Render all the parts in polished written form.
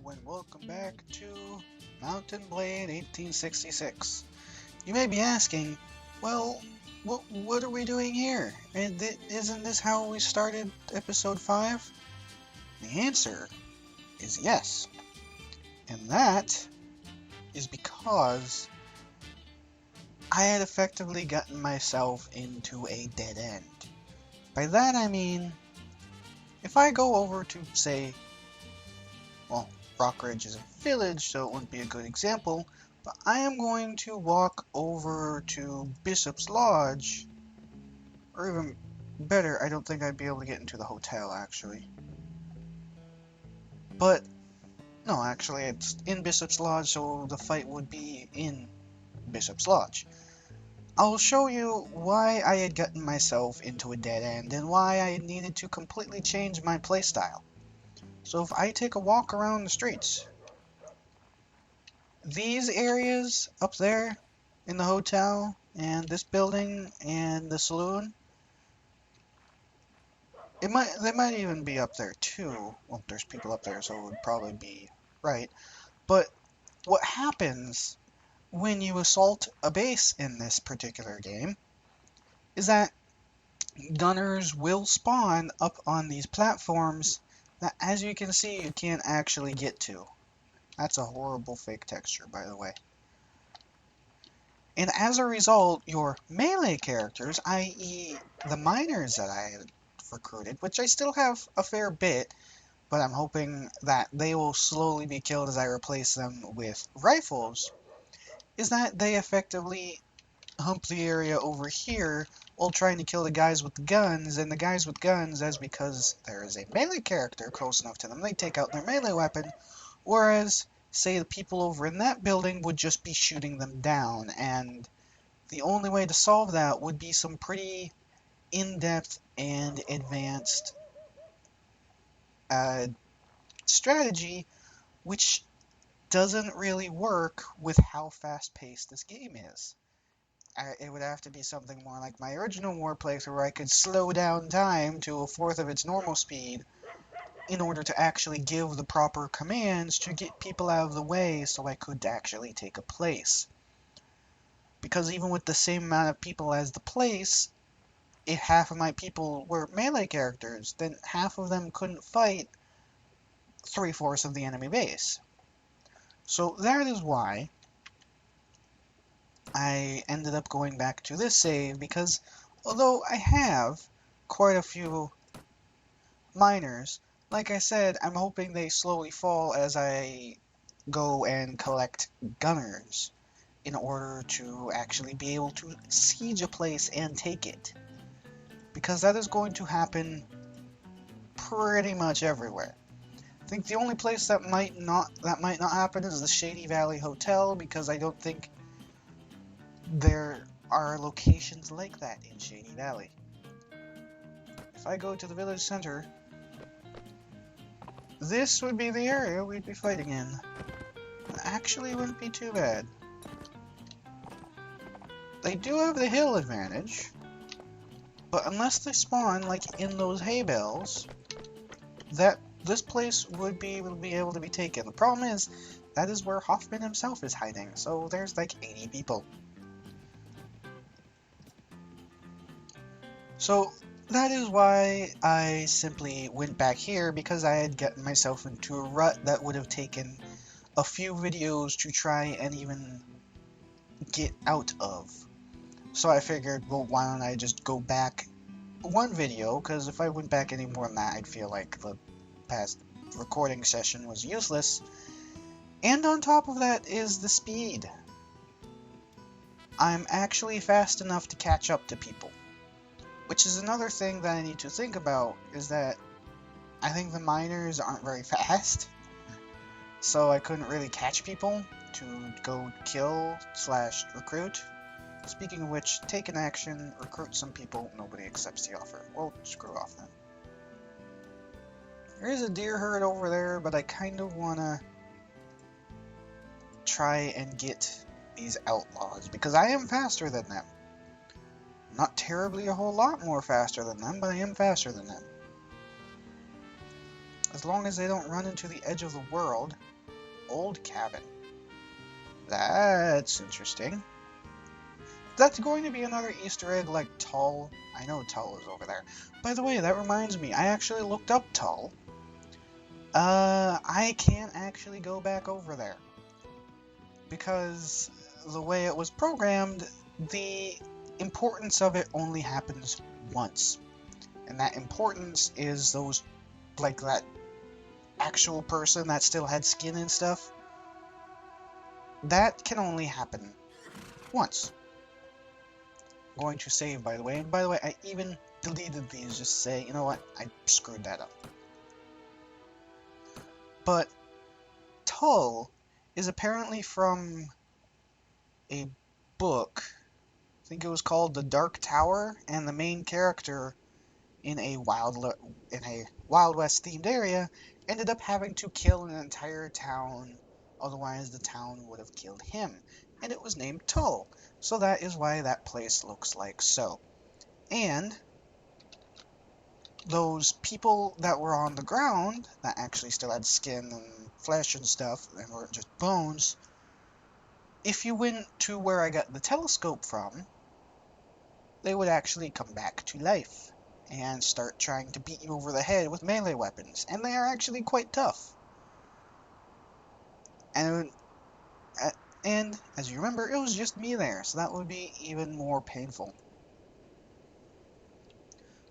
and welcome back to Mountain Blade 1866. You may be asking, well, what are we doing here? And isn't this how we started episode 5? The answer is yes. And that is because I had effectively gotten myself into a dead end. By that I mean, if I go over to, say, well, Rockridge is a village, so it wouldn't be a good example, but I am going to walk over to Bishop's Lodge, or even better, I don't think I'd be able to get into the hotel, actually. But, no, actually, it's in Bishop's Lodge, so the fight would be in Bishop's Lodge. I'll show you why I had gotten myself into a dead end, and why I needed to completely change my playstyle. So if I take a walk around the streets, these areas up there in the hotel and this building and the saloon, they might even be up there too. Well, there's people up there, so it would probably be right. But what happens when you assault a base in this particular game is that gunners will spawn up on these platforms that, as you can see, you can't actually get to. That's a horrible fake texture, by the way. And as a result, your melee characters, i.e. the miners that I had recruited, which I still have a fair bit, but I'm hoping that they will slowly be killed as I replace them with rifles, is that they effectively hump the area over here while trying to kill the guys with the guns, and the guys with guns, as because there is a melee character close enough to them, they take out their melee weapon, whereas, say, the people over in that building would just be shooting them down, and the only way to solve that would be some pretty in-depth and advanced strategy, which doesn't really work with how fast-paced this game is. It would have to be something more like my original War playthrough, where I could slow down time to a fourth of its normal speed in order to actually give the proper commands to get people out of the way so I could actually take a place. Because even with the same amount of people as the place, if half of my people were melee characters, then half of them couldn't fight 3/4 of the enemy base. So that is why I ended up going back to this save, because although I have quite a few miners, like I said, I'm hoping they slowly fall as I go and collect gunners in order to actually be able to siege a place and take it. Because that is going to happen pretty much everywhere. I think the only place that might not happen is the Shady Valley Hotel, because I don't think there are locations like that in Shady Valley. If I go to the village center, this would be the area we'd be fighting in. Actually, it wouldn't be too bad. They do have the hill advantage, but unless they spawn like in those hay bales, this place would be able to be taken. The problem is, that is where Hoffman himself is hiding, so there's like 80 people. So that is why I simply went back here, because I had gotten myself into a rut that would have taken a few videos to try and even get out of. So I figured, well, why don't I just go back one video, because if I went back any more than that, I'd feel like the past recording session was useless. And on top of that is the speed. I'm actually fast enough to catch up to people. Which is another thing that I need to think about, is that I think the miners aren't very fast. So I couldn't really catch people to go kill / recruit. Speaking of which, take an action, recruit some people, nobody accepts the offer. Well, screw off then. There is a deer herd over there, but I kind of want to try and get these outlaws, because I am faster than them. Not terribly a whole lot more faster than them, but I am faster than them. As long as they don't run into the edge of the world, old cabin. That's interesting. That's going to be another Easter egg like Tull. I know Tull is over there. By the way, that reminds me, I actually looked up Tull. I can't actually go back over there. Because the way it was programmed, the importance of it only happens once. And that importance is those, like that actual person that still had skin and stuff. That can only happen once. I'm going to save, by the way. And by the way, I even deleted these just to say, you know what, I screwed that up. But Tull is apparently from a book. I think it was called The Dark Tower, and the main character in a Wild West themed area ended up having to kill an entire town, otherwise the town would have killed him, and it was named Tull. So that is why that place looks like so. And those people that were on the ground, that actually still had skin and flesh and stuff, and weren't just bones, if you went to where I got the telescope from, they would actually come back to life and start trying to beat you over the head with melee weapons, and they are actually quite tough. And as you remember, it was just me there, so that would be even more painful.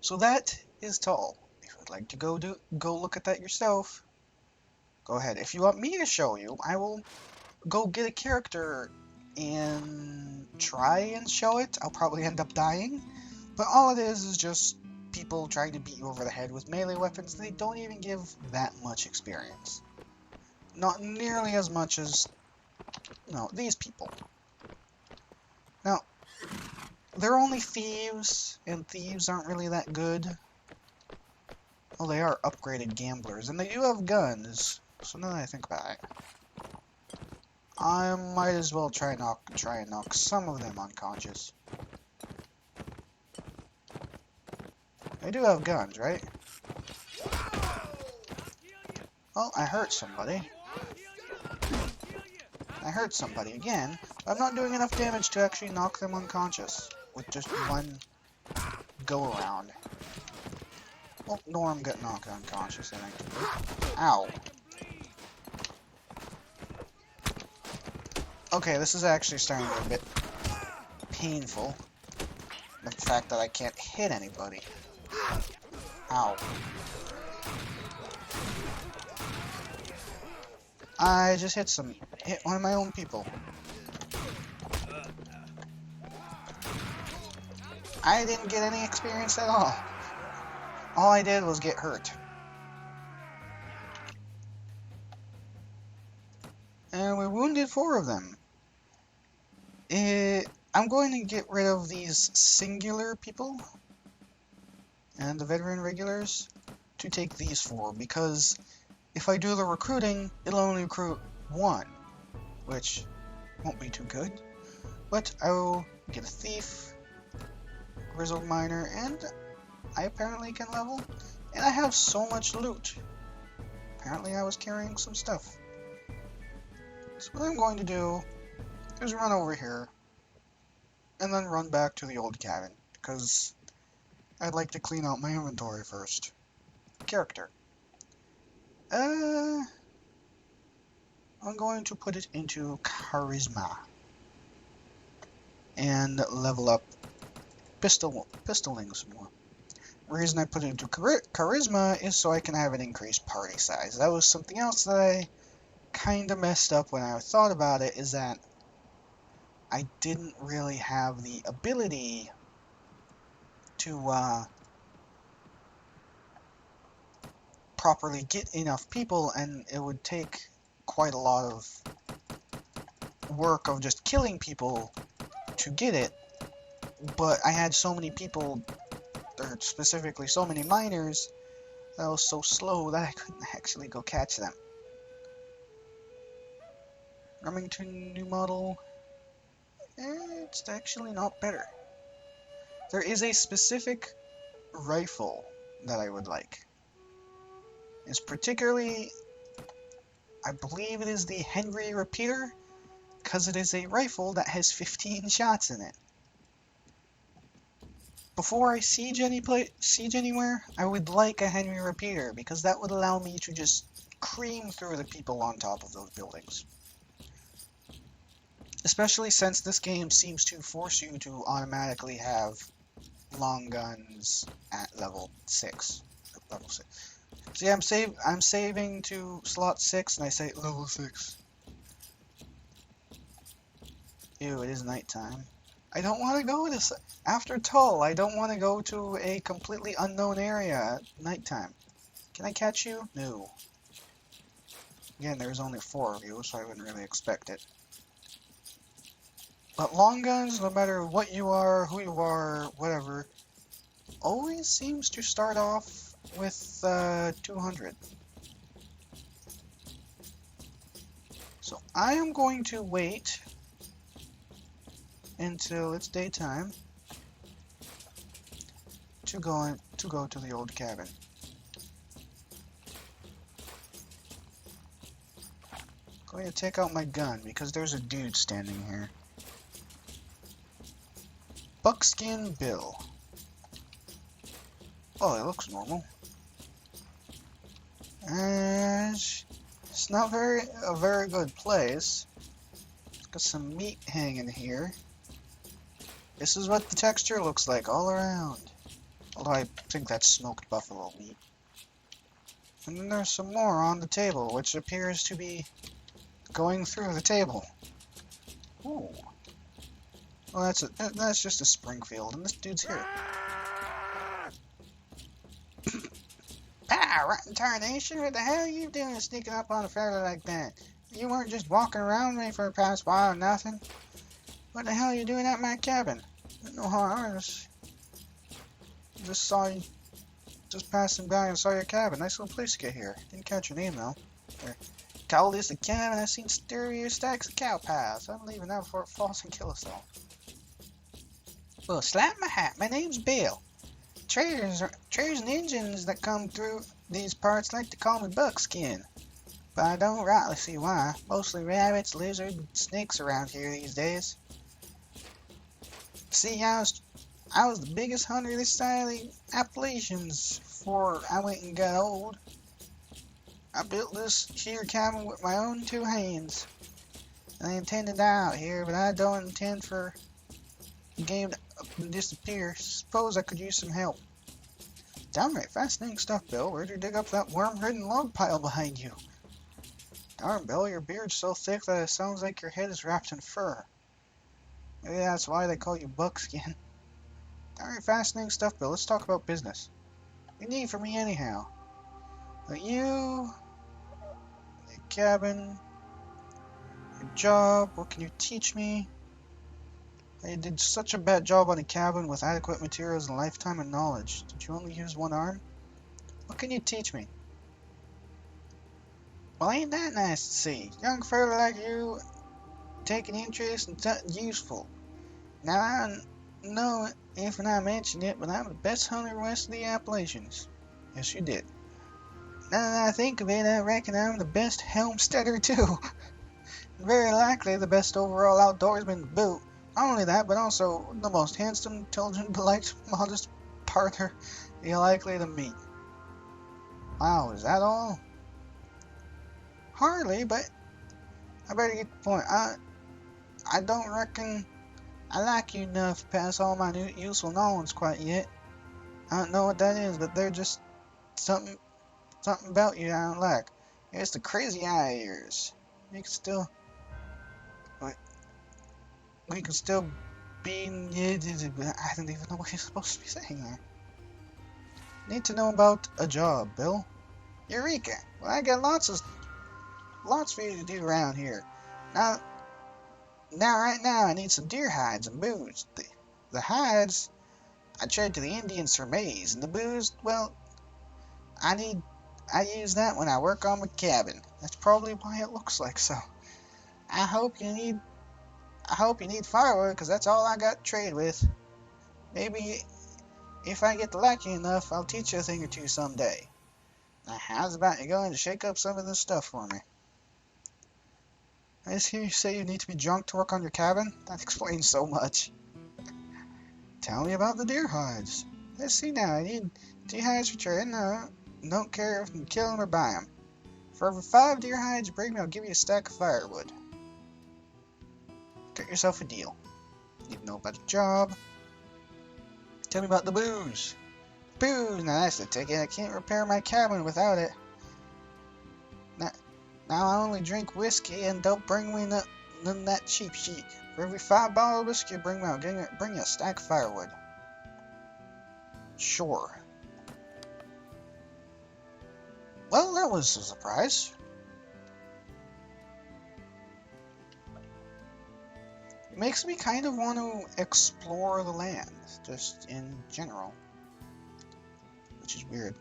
So that is Tull. If you would like to go look at that yourself, go ahead. If you want me to show you, I will go get a character and try and show it. I'll probably end up dying, but all it is just people trying to beat you over the head with melee weapons. They don't even give that much experience. Not nearly as much as, these people. Now, they're only thieves, and thieves aren't really that good. Well, they are upgraded gamblers, and they do have guns. So now that I think about it, I might as well try and knock some of them unconscious. They do have guns, right? Oh, I hurt somebody. I hurt somebody again. I'm not doing enough damage to actually knock them unconscious with just one go around. Oh, Norm got knocked unconscious, I think. Ow. Okay, this is actually starting to get a bit painful. The fact that I can't hit anybody. Ow. I just hit one of my own people. I didn't get any experience at all. All I did was get hurt. And we wounded 4 of them. I'm going to get rid of these singular people and the veteran regulars to take these 4, because if I do the recruiting, it'll only recruit 1, which won't be too good. But I will get a thief, grizzled miner, and I apparently can level. And I have so much loot. Apparently I was carrying some stuff. So what I'm going to do is run over here and then run back to the old cabin, because I'd like to clean out my inventory first. Character. I'm going to put it into Charisma and level up pistoling some more. The reason I put it into Charisma is so I can have an increased party size. That was something else that I kind of messed up when I thought about it, is that I didn't really have the ability to properly get enough people, and it would take quite a lot of work of just killing people to get it. But I had so many people, or specifically so many miners, that I was so slow that I couldn't actually go catch them. Remington new model. It's actually not better. There is a specific rifle that I would like. It's particularly, I believe it is the Henry repeater, because it is a rifle that has 15 shots in it. Before I siege anywhere, I would like a Henry repeater, because that would allow me to just cream through the people on top of those buildings. Especially since this game seems to force you to automatically have long guns at level 6. See, I'm saving to slot 6, and I say level 6. Ew, it is nighttime. I don't want to go this after Tull. I don't want to go to a completely unknown area at nighttime. Can I catch you? No. Again, there's only 4 of you, so I wouldn't really expect it. But long guns, no matter what you are, who you are, whatever, always seems to start off with 200. So I am going to wait until it's daytime to go to the old cabin. I'm going to take out my gun because there's a dude standing here. Buckskin Bill. Oh, it looks normal. And it's not a very good place. It's got some meat hanging here. This is what the texture looks like all around. Although I think that's smoked buffalo meat. And then there's some more on the table, which appears to be going through the table. Ooh. Well, that's just a Springfield, and this dude's here. Ah, rotten tarnation! What the hell are you doing sneaking up on a fella like that? You weren't just walking around me for the past while or nothing. What the hell are you doing at my cabin? No harm. Just saw you, just passing by and saw your cabin. Nice little place to get here. Didn't catch your name though. There. Call this a cabin. I've seen sturdier stacks of cow pies. I'm leaving now before it falls and kills us all. Well, slap my hat. My name's Bill. Traders and Indians that come through these parts like to call me Buckskin. But I don't rightly see why. Mostly rabbits, lizards, and snakes around here these days. See, I was the biggest hunter this side of the Appalachians before I went and got old. I built this here cabin with my own 2 hands. I intend to die out here, but I don't intend for the game to disappear. Suppose I could use some help. Downright fascinating stuff, Bill. Where'd you dig up that worm-ridden log pile behind you? Darn, Bill, your beard's so thick that it sounds like your head is wrapped in fur. Maybe that's why they call you Buckskin. Downright fascinating stuff, Bill. Let's talk about business. What do you need from me anyhow? You, the cabin, your job, what can you teach me? I did such a bad job on the cabin with adequate materials and lifetime of knowledge. Did you only use 1 arm? What can you teach me? Well, ain't that nice to see? Young fella like you taking interest in something useful. Now, I know if I mentioned it, but I'm the best hunter west of the Appalachians. Yes, you did. Now that I think of it, I reckon I'm the best helmsteader too. Very likely the best overall outdoorsman to boot. Not only that, but also the most handsome, intelligent, polite, modest partner you're likely to meet. Wow, is that all? Hardly, but I better get the point. I don't reckon I like you enough to pass all my new useful knowledge quite yet. I don't know what that is, but there's just something about you I don't like. It's the crazy eye of yours. You can still be. I don't even know what you're supposed to be saying there. Need to know about a job, Bill. Eureka! Well, I got lots for you to do around here. Now, right now, I need some deer hides and booze. The hides, I trade to the Indians for maize, and the booze, well, I use that when I work on my cabin. That's probably why it looks like so. I hope you need firewood, because that's all I got to trade with. Maybe if I get lucky enough, I'll teach you a thing or two someday. Now, how's about you going to shake up some of this stuff for me? I just hear you say you need to be drunk to work on your cabin? That explains so much. Tell me about the deer hides. Let's see now. I need deer hides for trading. Don't care if you kill them or buy them. For every 5 deer hides you bring me, I'll give you a stack of firewood. Get yourself a deal. Need to know about the job. Tell me about the booze. Booze! Now that's the ticket. I can't repair my cabin without it. Now I only drink whiskey and don't bring me none of that cheap shit. For every 5 bottles of whiskey you bring me, I'll bring you a stack of firewood. Sure. Well, that was a surprise. It makes me kind of want to explore the land, just in general. Which is weird.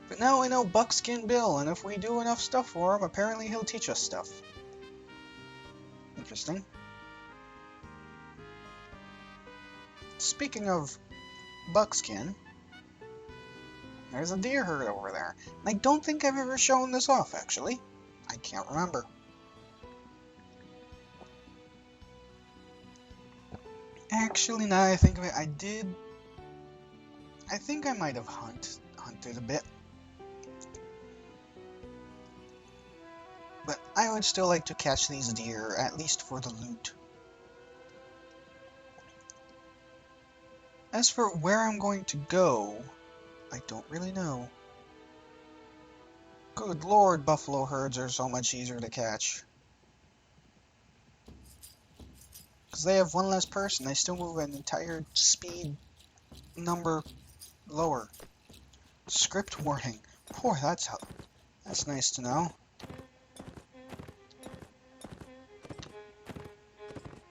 But now we know Buckskin Bill, and if we do enough stuff for him, apparently he'll teach us stuff. Interesting. Speaking of Buckskin, there's a deer herd over there. I don't think I've ever shown this off, actually. I can't remember. Actually, now I think of it, I think I might have hunted a bit. But I would still like to catch these deer, at least for the loot. As for where I'm going to go, I don't really know. Good lord, buffalo herds are so much easier to catch. Because they have one less person, they still move an entire speed number lower. Script warning. Boy, that's nice to know.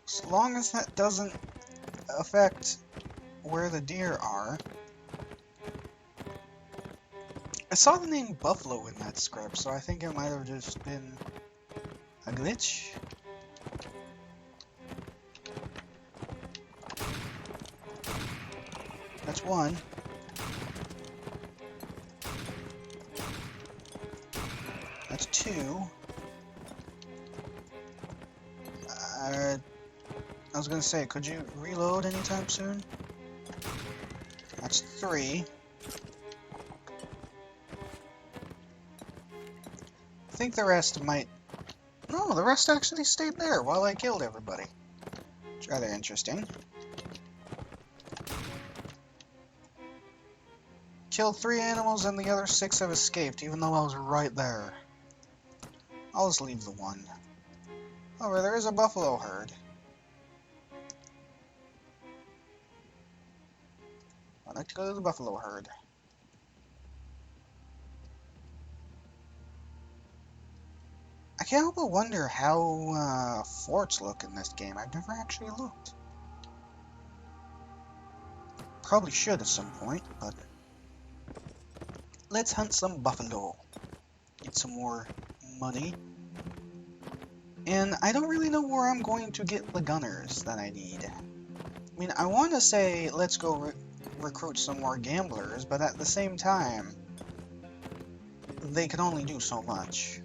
As long as that doesn't affect where the deer are. I saw the name Buffalo in that script, so I think it might have just been a glitch. That's one. That's two. I was gonna say, could you reload anytime soon? That's 3. I think the rest might... No, the rest actually stayed there while I killed everybody. It's rather interesting. Killed 3 animals and the other 6 have escaped, even though I was right there. I'll just leave the 1. However, there is a buffalo herd. I'd like to go to the buffalo herd. I can't help but wonder how forts look in this game. I've never actually looked. Probably should at some point, but... Let's hunt some buffalo. Get some more money. And I don't really know where I'm going to get the gunners that I need. I mean, I want to say, let's go recruit some more gamblers, but at the same time, they can only do so much.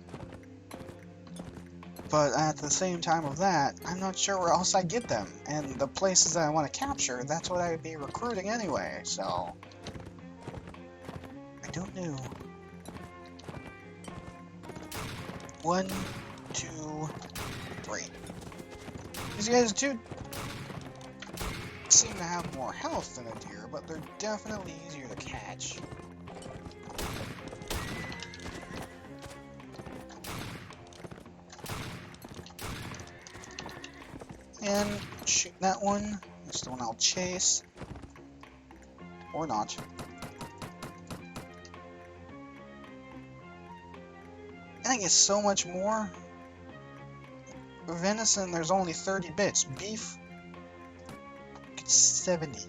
But at the same time of that, I'm not sure where else I get them. And the places that I want to capture, that's what I would be recruiting anyway, so... I don't know. 1, 2, 3. These guys do seem to have more health than a deer, but they're definitely easier to catch. And shoot that one. That's the one I'll chase. Or not. I think it's so much more. Venison, there's only 30 bits. Beef, it's 70.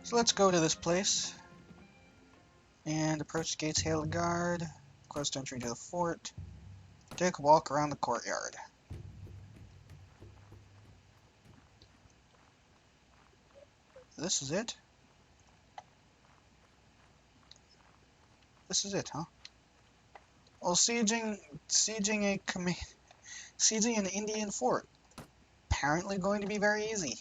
So let's go to this place. And approach the gates, hail the guard. Request entry to the fort. Take a walk around the courtyard. This is it. this is it, huh? Well, sieging an Indian fort. Apparently going to be very easy.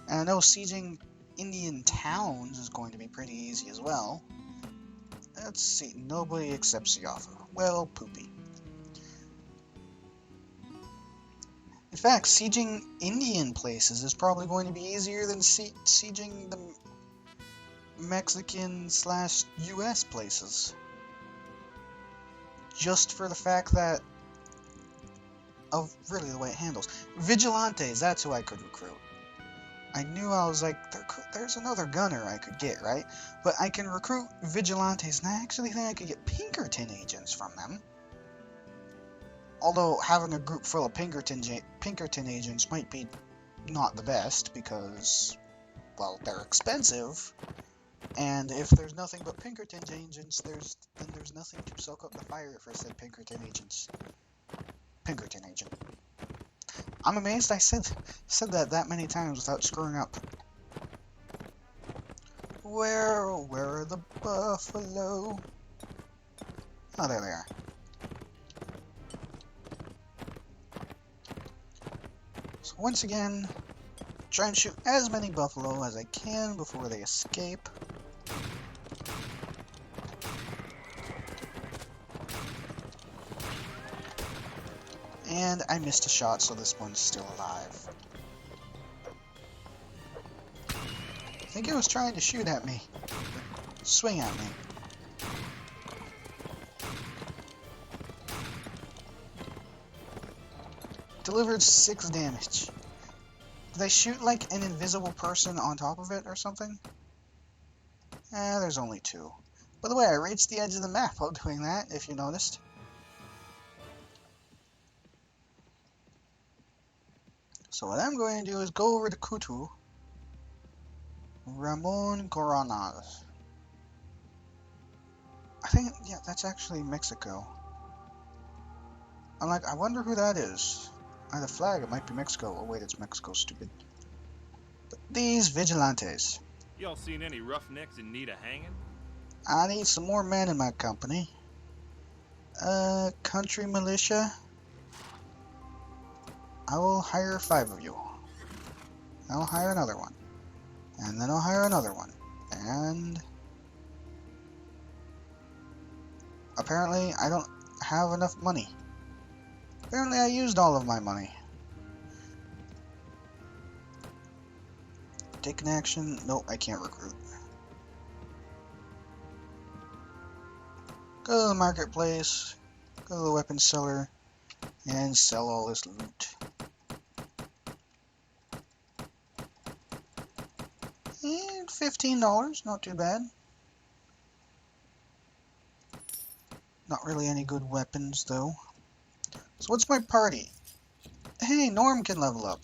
And I know sieging Indian towns is going to be pretty easy as well. Let's see, nobody accepts the offer. Well, poopy. In fact, sieging Indian places is probably going to be easier than sieging the Mexican/US places. Just for the fact that of really the way it handles. Vigilantes, that's who I could recruit. I knew I was like, there's another gunner I could get, right? But I can recruit vigilantes, and I actually think I could get Pinkerton agents from them. Although having a group full of Pinkerton agents might be not the best, because, well, they're expensive. And if there's nothing but Pinkerton agents, then there's nothing to soak up the fire for said Pinkerton agents. Pinkerton agent. I'm amazed I said that many times without screwing up. Where are the buffalo? Oh, there they are. So once again, try and shoot as many buffalo as I can before they escape. And I missed a shot, so this one's still alive. I think it was trying to shoot at me. Swing at me. Delivered 6 damage. Did I shoot like an invisible person on top of it or something? There's only 2. By the way, I reached the edge of the map while doing that, if you noticed. So what I'm going to do is go over to Kutu. Ramon Coronas. I think, yeah, that's actually Mexico. I'm like, I wonder who that is. The flag, it might be Mexico. Oh wait, it's Mexico, stupid. But these vigilantes. Y'all seen any roughnecks in need of hanging? I need some more men in my company. Country militia. I will hire 5 of you. I'll hire another one. And then I'll hire another one. And apparently I don't have enough money. Apparently I used all of my money. Take an action. Nope, I can't recruit. Go to the marketplace. Go to the weapons seller. And sell all this loot. And $15, not too bad. Not really any good weapons though. So what's my party? Hey, Norm can level up.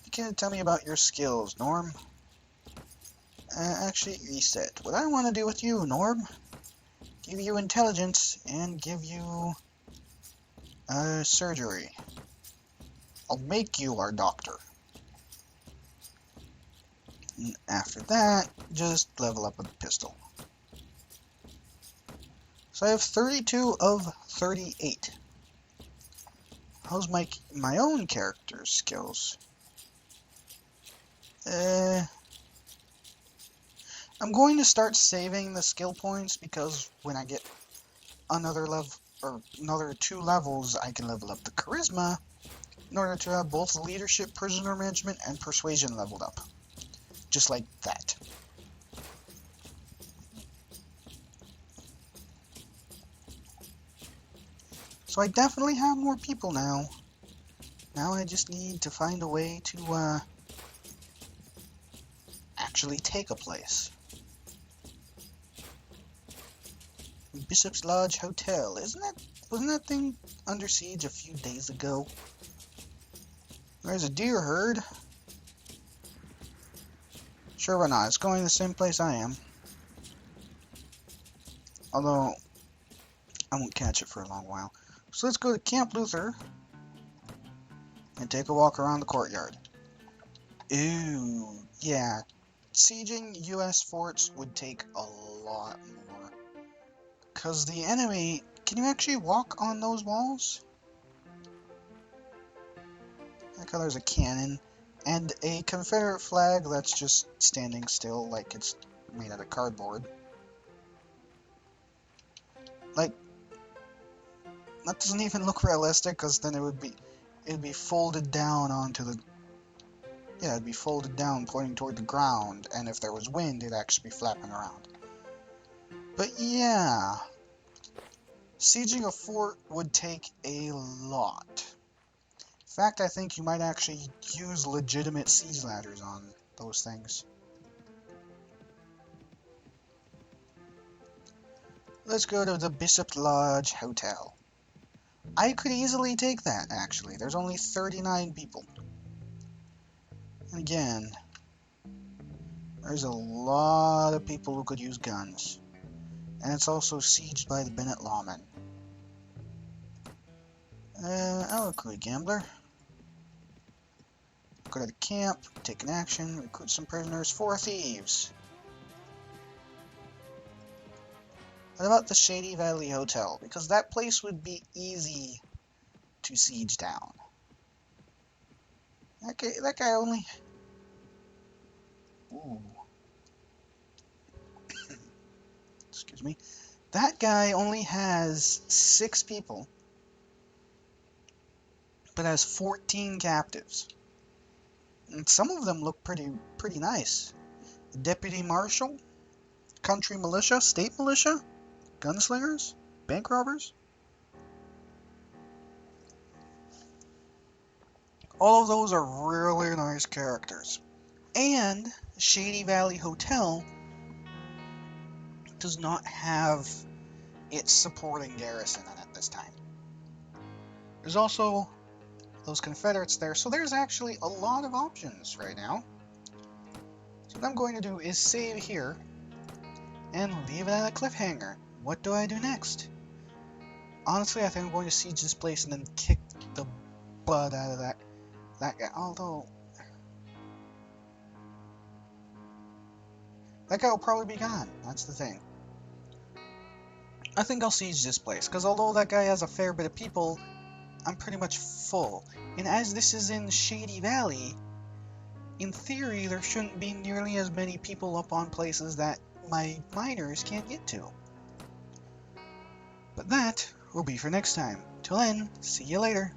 You can tell me about your skills, Norm. Actually, reset. What I want to do with you, Norm, give you intelligence and give you surgery. I'll make you our doctor. And after that, just level up with a pistol. So I have 32 of 38. How's my own character's skills? I'm going to start saving the skill points because when I get another level or another 2 levels, I can level up the charisma in order to have both leadership, prisoner management, and persuasion leveled up. Just like that. So I definitely have more people now. Now I just need to find a way to actually take a place. Bishop's Lodge Hotel. Wasn't that thing under siege a few days ago? There's a deer herd. Sure, why not? It's going to the same place I am. Although, I won't catch it for a long while. So let's go to Camp Luther and take a walk around the courtyard. Ooh, yeah. sieging US forts would take a lot more. Because the enemy... Can you actually walk on those walls? Like how there's a cannon and a Confederate flag that's just standing still like it's made out of cardboard. Like, that doesn't even look realistic, because then it'd be folded down onto the... Yeah, it'd be folded down pointing toward the ground, and if there was wind, it'd actually be flapping around. But yeah, sieging a fort would take a lot. In fact, I think you might actually use legitimate siege ladders on those things. Let's go to the Bishop Lodge Hotel. I could easily take that, actually. There's only 39 people. Again, there's a lot of people who could use guns. And it's also sieged by the Bennett lawmen. I'll recruit a gambler. Go to the camp, take an action, recruit some prisoners, 4 thieves. What about the Shady Valley Hotel? Because that place would be easy to siege down. That guy only... Ooh. Excuse me. That guy only has 6 people, but has 14 captives. And some of them look pretty nice. Deputy Marshal, Country Militia, State Militia, Gunslingers, Bank Robbers. All of those are really nice characters. And Shady Valley Hotel does not have its supporting garrison in it this time. There's also those Confederates there, so there's actually a lot of options right now. So what I'm going to do is save here and leave it at a cliffhanger. What do I do next? Honestly, I think I'm going to siege this place and then kick the butt out of that guy. Although that guy will probably be gone. That's the thing. I think I'll siege this place, because although that guy has a fair bit of people, I'm pretty much full. And as this is in Shady Valley, in theory, there shouldn't be nearly as many people up on places that my miners can't get to. But that will be for next time. Till then, see you later.